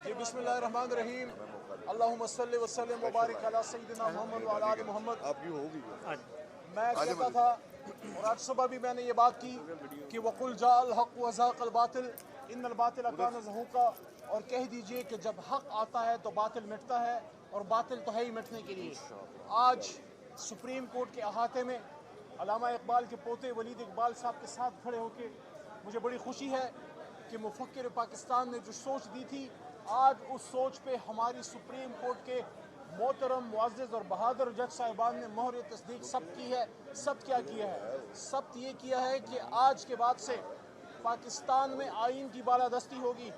जी बिस्मिल्लाहिर्रहमानिर्रहीम अल्लाहुम्मा सल्लि व सल्लिम व बारिक अला सय्यिदिना मोहम्मद व अला आलि मोहम्मद। आपकी होगी मैं कहता था और आज सुबह भी मैंने ये बात की कि वक़ुल जाअल हक़ व ज़ाक़ल बातिल इन्नल बातिल कान ज़हूक़ा, और कह दीजिए कि जब हक़ आता है तो बातिल मिटता है और बातिल तो है ही मिटने के लिए। आज सुप्रीम कोर्ट के अहाते में अल्लामा इकबाल के पोते वलीद इकबाल साहब के साथ खड़े होकर मुझे बड़ी खुशी है कि मुफ़क्किर पाकिस्तान ने जो सोच दी थी, आज उस सोच पे हमारी सुप्रीम कोर्ट के मोहतरम मुअज़्ज़ज़ और बहादुर जज साहिबान ने मोहर तस्दीक सब की है। सब क्या किया है? सब ये किया है कि आज के बाद से पाकिस्तान में आइन की बालादस्ती होगी,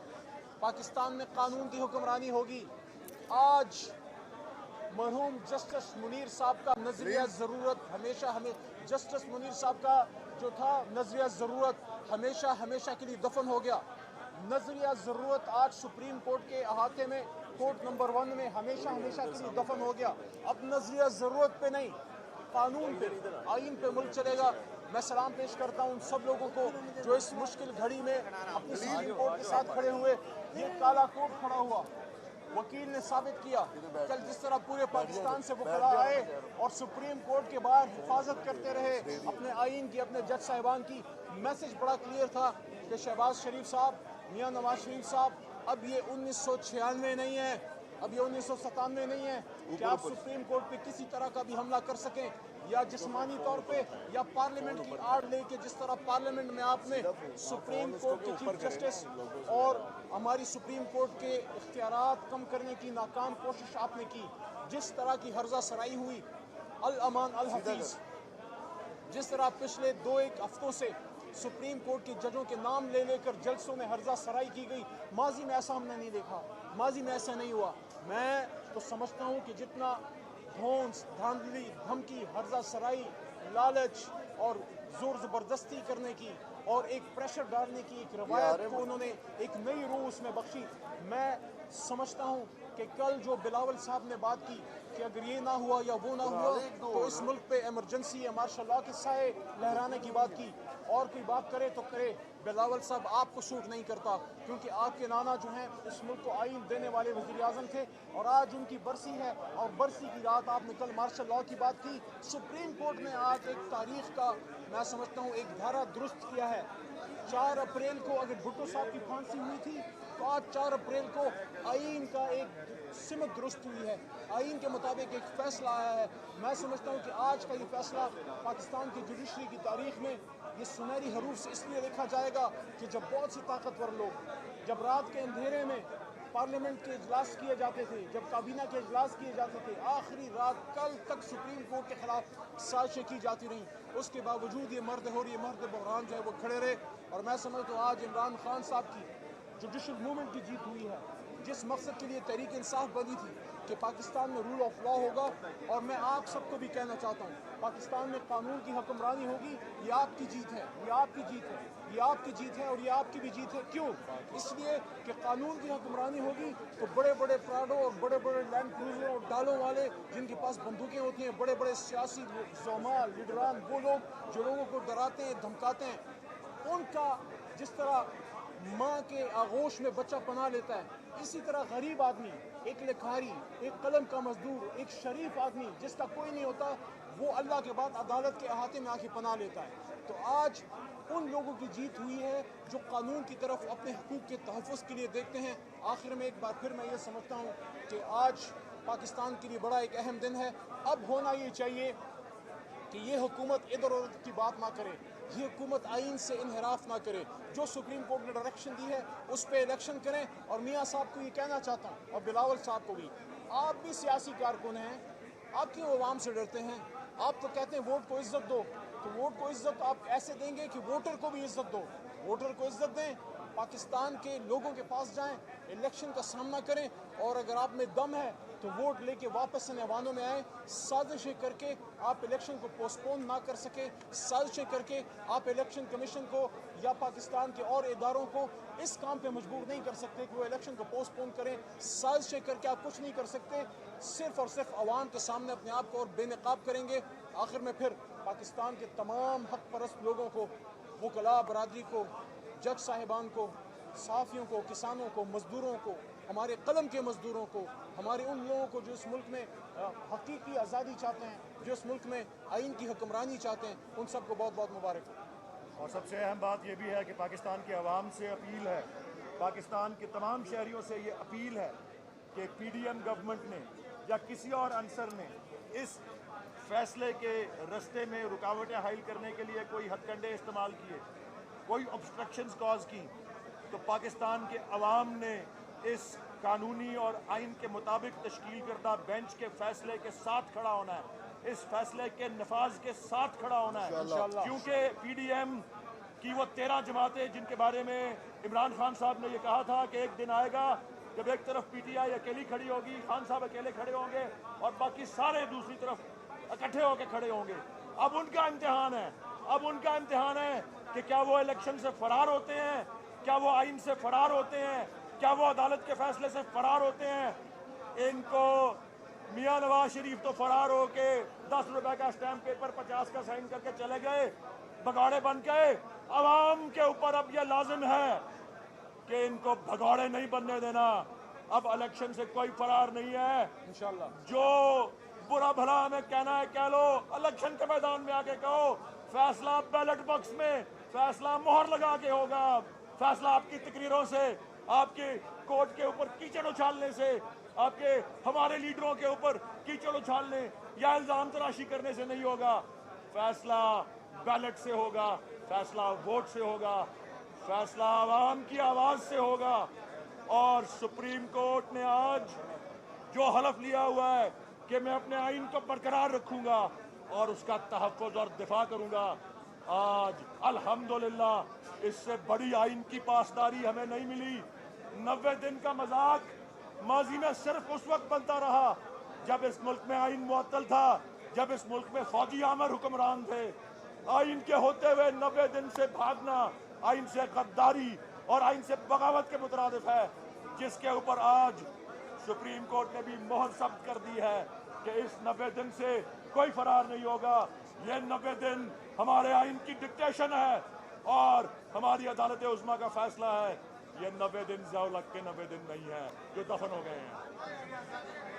पाकिस्तान में कानून की हुक्मरानी होगी। आज मरहूम जस्टिस मुनीर साहब का नज़रिया ज़रूरत जस्टिस मुनीर साहब का जो था नज़रिया ज़रूरत हमेशा के लिए दफन हो गया। नज़रिया ज़रूरत आज सुप्रीम कोर्ट के अहाते में कोर्ट नंबर 1 में हमेशा के लिए दफन हो गया। अब नज़रिया ज़रूरत पे नहीं, कानून पे, आइन पे मुल्क चलेगा। मैं सलाम पेश करता हूँ उन सब लोगों को जो इस मुश्किल घड़ी में अपनी सुप्रीम कोर्ट के साथ खड़े हुए। ये काला कोर्ट खड़ा हुआ, वकील ने साबित किया कल जिस तरह पूरे पाकिस्तान से वकला आए और सुप्रीम कोर्ट के बाहर हिफाजत करते रहे अपने आइन की, अपने जज साहिबान की। मैसेज बड़ा क्लियर था कि शहबाज शरीफ साहब, मियां नवाज शरीफ साहब, अब ये 1996 नहीं है, अब ये 1997 नहीं है कि आप सुप्रीम कोर्ट पे किसी तरह का भी हमला कर सकें, या जिस्मानी तौर पे या पार्लियामेंट की आड़ लेके जिस तरह पार्लियामेंट में आपने सुप्रीम कोर्ट के चीफ जस्टिस और हमारी सुप्रीम कोर्ट के इख्तियारात कम करने की नाकाम कोशिश आपने की, जिस तरह की हर्जा सराई हुई अल अमान अल हफीज, जिस तरह पिछले 2-1 हफ्तों से सुप्रीम कोर्ट के जजों के नाम ले लेकर जलसों में हर्जा सराई की गई, माजी में ऐसा हमने नहीं देखा, माजी में ऐसा नहीं हुआ। मैं तो समझता हूँ कि जितना धौंस, धांधली, धमकी, हर्जा सराई, लालच और ज़ोर ज़बरदस्ती करने की और एक प्रेशर डालने की एक रवायत को उन्होंने एक नई रूह उसमें बख्शी। मैं समझता हूँ कि कल जो बिलावल साहब ने बात की कि अगर ये ना हुआ या वो ना हुआ तो इस मुल्क पे इमरजेंसी या मार्शल लॉ के साए लहराने की बात की, और कोई बात करे तो करे, बिलावल साहब आपको सूट नहीं करता, क्योंकि आपके नाना जो हैं इस मुल्क को आइन देने वाले वज़ीर आज़म थे और आज उनकी बरसी है, और बरसी की रात आपने कल मार्शल लॉ की बात की। सुप्रीम कोर्ट ने आज एक तारीख का, मैं समझता हूँ, एक धारा दुरुस्त किया है। 4 अप्रैल को अगर भुट्टो साहब की फांसी हुई थी तो आज 4 अप्रैल को आइन का एक सिमत दुरुस्त हुई है, आइन के मुताबिक एक फ़ैसला आया है। मैं समझता हूँ कि आज का ये फ़ैसला पाकिस्तान की जुडिशरी की तारीख में ये सुनहरी हरूफ से इसलिए लिखा जाएगा कि जब बहुत से ताकतवर लोग, जब रात के अंधेरे में पार्लियामेंट के इजलास किए जाते थे, जब काबीना के इजलास किए जाते थे, आखिरी रात कल तक सुप्रीम कोर्ट के खिलाफ साजिशें की जाती रहीं, उसके बावजूद ये मर्द बहरान जो है वो खड़े रहे। और मैं समझता हूँ आज इमरान खान साहब की जुडिशल मूवमेंट की जीत हुई है, जिस मकसद के लिए तहरीक इंसाफ बनी थी कि पाकिस्तान में रूल ऑफ लॉ होगा। और मैं आप सबको भी कहना चाहता हूँ, पाकिस्तान में कानून की हुक्मरानी होगी। ये आपकी जीत है, ये आपकी जीत है, ये आपकी जीत है और ये आपकी भी जीत है। क्यों? इसलिए कि कानून की हुक्मरानी होगी तो बड़े बड़े प्राडो और बड़े बड़े लैंड क्रूजर और डालों वाले जिनके पास बंदूकें होती हैं, बड़े बड़े सियासी ज़ोमा लीडरान, वो लोग जो लोगों को डराते हैं, धमकाते हैं, उनका जिस तरह माँ के आगोश में बच्चा पनाह लेता है, इसी तरह गरीब आदमी, एक लिखारी, एक कलम का मजदूर, एक शरीफ आदमी जिसका कोई नहीं होता, वो अल्लाह के बाद अदालत के अहाते में आके पनाह लेता है। तो आज उन लोगों की जीत हुई है जो कानून की तरफ अपने हकूक़ के तहफ़्फ़ुज़ के लिए देखते हैं। आखिर में एक बार फिर मैं ये समझता हूँ कि आज पाकिस्तान के लिए बड़ा एक अहम दिन है। अब होना ये चाहिए कि ये हुकूमत इधर उधर की बात ना करे, ये हुकूमत आइन से इनहराफ ना करे। जो सुप्रीम कोर्ट ने डायरेक्शन दी है उस पर इलेक्शन करें। और मियाँ साहब को ये कहना चाहता हूँ, और बिलावल साहब को भी, आप भी सियासी कारकुन हैं, आप क्यों अवाम से डरते हैं? आप तो कहते हैं वोट को इज़्ज़त दो, तो वोट को इज़्ज़त आप ऐसे देंगे कि वोटर को भी इज़्ज़त दो, वोटर को इज़्ज़त दें, पाकिस्तान के लोगों के पास जाएं, इलेक्शन का सामना करें, और अगर आप में दम है तो वोट लेके वापस इन ऐवानों में आए। साजिशें करके आप इलेक्शन को पोस्टपोन ना कर सके, साजिशें करके आप इलेक्शन कमीशन को या पाकिस्तान के और इदारों को इस काम पे मजबूर नहीं कर सकते कि वो इलेक्शन को पोस्टपोन करें। साजिशें करके आप कुछ नहीं कर सकते, सिर्फ़ और सिर्फ आवाम के सामने अपने आप को और बेनकाब करेंगे। आखिर में फिर पाकिस्तान के तमाम हक परस्त लोगों को, वकला बरादरी को, जज साहिबान को, सहाफ़ियों को, किसानों को, मज़दूरों को, ہمارے قلم کے مزدوروں کو، ہمارے ان لوگوں کو جو اس ملک میں حقیقی آزادی چاہتے ہیں، جو اس ملک میں آئین کی حکمرانی چاہتے ہیں، ان سب کو بہت بہت مبارک ہو۔ اور سب سے اہم بات یہ بھی ہے کہ پاکستان کے عوام سے اپیل ہے، پاکستان کے تمام شہریوں سے یہ اپیل ہے کہ پی ڈی ایم گورنمنٹ نے یا کسی اور عنصر نے اس فیصلے کے رستے میں رکاوٹیں حائل کرنے کے لیے کوئی ہتھ کنڈے استعمال کیے، کوئی obstructions کاز کی، تو پاکستان کے عوام نے اس قانونی اور آئین کے مطابق تشکیل کردہ بینچ کے فیصلے کے ساتھ کھڑا ہونا ہے، اس فیصلے کے نفاذ کے ساتھ کھڑا ہونا ہے، کیونکہ پی ڈی ایم کی وہ 13 جماعتیں جن کے بارے میں عمران خان صاحب نے یہ کہا تھا کہ ایک دن آئے گا جب ایک طرف پی ٹی آئی اکیلی کھڑی ہوگی، خان صاحب اکیلے کھڑے ہوں گے اور باقی سارے دوسری طرف اکٹھے ہو کے کھڑے ہوں گے۔ اب ان کا امتحان ہے کہ کیا وہ الیکشن سے فرار ہوتے ہیں، کیا وہ آئین سے فرار ہوتے ہیں، کیا وہ عدالت کے فیصلے سے فرار ہوتے ہیں۔ ان کو میاں نواز شریف تو فرار ہو کے 10 روپے کا اسٹیمپ پیپر 50 کا سائن کر کے چلے گئے، بگاڑے بن گئے۔ عوام کے اوپر اب یہ لازم ہے کہ ان کو بھگوڑے نہیں بننے دینا۔ اب الیکشن سے کوئی فرار نہیں ہے، انشاءاللہ جو برا بھلا ہمیں کہنا ہے کہہ لو، الیکشن کے میدان میں آ کے کہو، فیصلہ بیلٹ باکس میں، فیصلہ مہر لگا کے ہوگا، فیصلہ آپ کی تقریروں سے، آپ کے کوٹ کے اوپر کیچڑ اچھالنے سے، آپ کے ہمارے لیڈروں کے اوپر کیچڑ اچھالنے یا الزام تراشی کرنے سے نہیں ہوگا۔ فیصلہ بیلٹ سے ہوگا، فیصلہ ووٹ سے ہوگا، فیصلہ عوام کی آواز سے ہوگا۔ اور سپریم کورٹ نے آج جو حلف لیا ہوا ہے کہ میں اپنے آئین کو برقرار رکھوں گا اور اس کا تحفظ اور دفاع کروں گا، آج الحمدللہ اس سے بڑی آئین کی پاسداری ہمیں نہیں ملی۔ 90 دن کا مذاق ماضی میں صرف اس وقت بنتا رہا جب اس ملک میں آئین معطل تھا، جب اس ملک میں فوجی آمر حکمران تھے۔ آئین کے ہوتے ہوئے 90 دن سے بھاگنا آئین سے غداری اور آئین سے بغاوت کے مترادف ہے، جس کے اوپر آج سپریم کورٹ نے بھی مہر ثبت کر دی ہے کہ اس 90 دن سے کوئی فرار نہیں ہوگا۔ یہ 90 دن ہمارے آئین کی ڈکٹیشن ہے اور ہماری عدالت عظمیٰ کا فیصلہ ہے۔ یہ 90 دن ضیاء الحق کے 90 دن نہیں ہے جو دفن ہو گئے ہیں۔